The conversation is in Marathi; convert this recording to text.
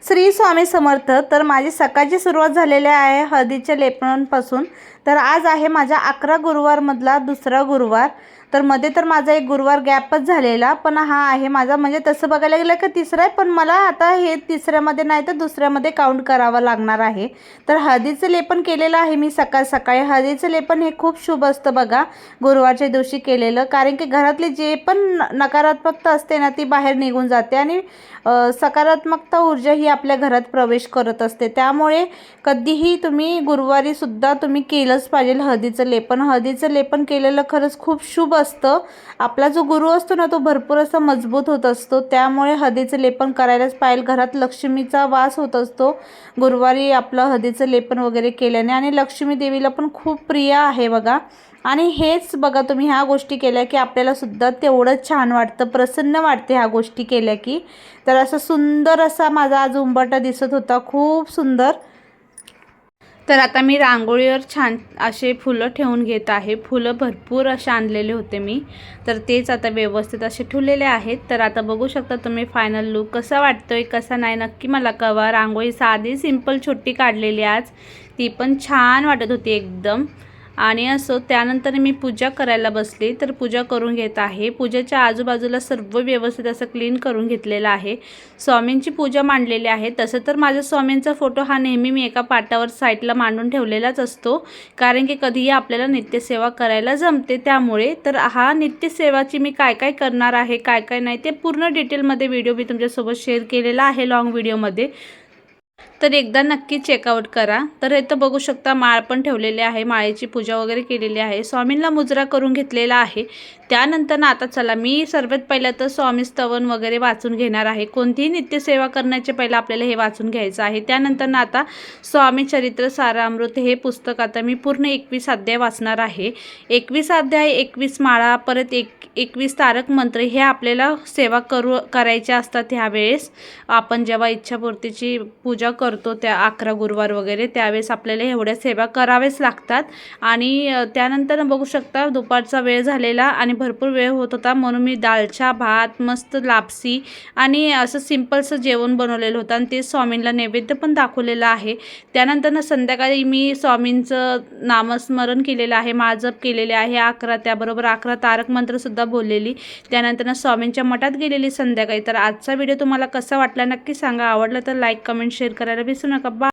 श्री स्वामी समर्थ। तर माझी सकाळची सुरुवात झालेली आहे हळदीच्या लेपनांपासून। तर आज आहे माझा 11 गुरुवारमधला दुसरा गुरुवार। तर मध्ये तर माझा एक गुरुवार गॅपच झालेला, पण हा आहे माझा म्हणजे तसं बघायला गेलं की तिसरा आहे, पण मला आता हे तिसऱ्यामध्ये नाही तर दुसऱ्यामध्ये काउंट करावं लागणार आहे। तर हळदीचं लेपन केलेलं आहे मी सकाळ सकाळी। हळदीचं लेपन हे खूप शुभ असतं बघा गुरुवारच्या दिवशी केलेलं, कारण की घरातली जे पण नकारात्मकता असते ना ती बाहेर निघून जाते आणि सकारात्मकता ऊर्जा ही आपल्या घरात प्रवेश करत असते। त्यामुळे कधीही तुम्ही गुरुवारी सुद्धा तुम्ही केलंच पाहिजे हळदीचं लेपन। हळदीचं लेपन केलेलं खरंच खूप शुभ असतं। आपला जो गुरु असतो ना तो भरपूर असा मजबूत होत असतो, त्यामुळे हळदीचं लेपन करायलाच पाहिजे। घरात लक्ष्मीचा वास होत असतो गुरुवारी आपलं हळदीचं लेपन वगैरे केल्याने, आणि लक्ष्मी देवीला पण खूप प्रिय आहे बघा। आणि हेच बघा तुम्ही ह्या गोष्टी केल्या की आपल्याला सुद्धा तेवढंच छान वाटतं, प्रसन्न वाटते ह्या गोष्टी केल्या की। तर असं सुंदर असा माझा आज उंबरठा दिसत होता, खूप सुंदर। तर आता मी रांगोळीवर छान असे फुलं ठेवून घेत आहे। फुलं भरपूर असे आणलेले होते मी, तर तेच आता व्यवस्थित असे ठेवलेले आहेत। तर आता बघू शकता तुम्ही फायनल लुक कसा वाटतोय कसा नाही नक्की मला कळवा। रांगोळी साधी सिंपल छोटी काढलेली आज, ती पण छान वाटत होती एकदम। आणि असो त्यानंतर मी पूजा करायला बसली, तर पूजा करून घेत आहे। पूजेच्या आजूबाजूला सर्व व्यवस्थित असं क्लीन करून घेतलेलं आहे। स्वामींची पूजा मांडलेली आहे। तसं तर माझ्या स्वामींचा फोटो हा नेहमी मी एका पाटावर साईडला मांडून ठेवलेलाच असतो, कारण की कधीही आपल्याला नित्यसेवा करायला जमते त्यामुळे। तर हा नित्यसेवाची मी काय काय करणार आहे काय काय नाही ते पूर्ण डिटेलमध्ये व्हिडिओ मी तुमच्यासोबत शेअर केलेला आहे लॉंग व्हिडिओमध्ये, तर एकदा नक्की चेकआउट करा। तर इथं बघू शकता माळ पण ठेवलेली आहे, माळेची पूजा वगैरे केलेली आहे। स्वामींना मुजरा करून घेतलेला आहे। त्यानंतर ना आता चला मी सर्वात पहिलं तर स्वामी स्तवन वगैरे वाचून घेणार आहे। कोणतीही नित्यसेवा करण्याचे पहिलं आपल्याला हे वाचून घ्यायचं आहे। त्यानंतर ना आता स्वामी चरित्र सारामृत हे पुस्तक आता मी पूर्ण 21 अध्याय वाचणार आहे। 21 अध्याय 21 माळा परत 21 तारक मंत्र हे आपल्याला सेवा करायचे असतात। ह्यावेळेस आपण जेव्हा इच्छापूर्तीची पूजा करतो त्या 11 गुरुवार वगैरे त्यावेळेस आपल्याला एवढ्या सेवा कराव्याच लागतात। आणि त्यानंतर बघू शकता दुपारचा वेळ झालेला आणि भरपूर वेळ होत होता, म्हणून मी दालचा भात मस्त लापसी आणि असं सिंपलचं जेवण बनवलेलं होतं आणि ते स्वामींना नैवेद्य पण दाखवलेलं आहे। त्यानंतर संध्याकाळी मी स्वामींचं नामस्मरण केलेलं आहे, माळजप केलेले आहे 11, त्याबरोबर 11 तारक मंत्रसुद्धा बोललेली। त्यानंतर स्वामींच्या मठात गेलेली संध्याकाळी। तर आजचा व्हिडिओ तुम्हाला कसा वाटला नक्की सांगा। आवडला तर लाईक कमेंट शेअर करायला विसरू नका।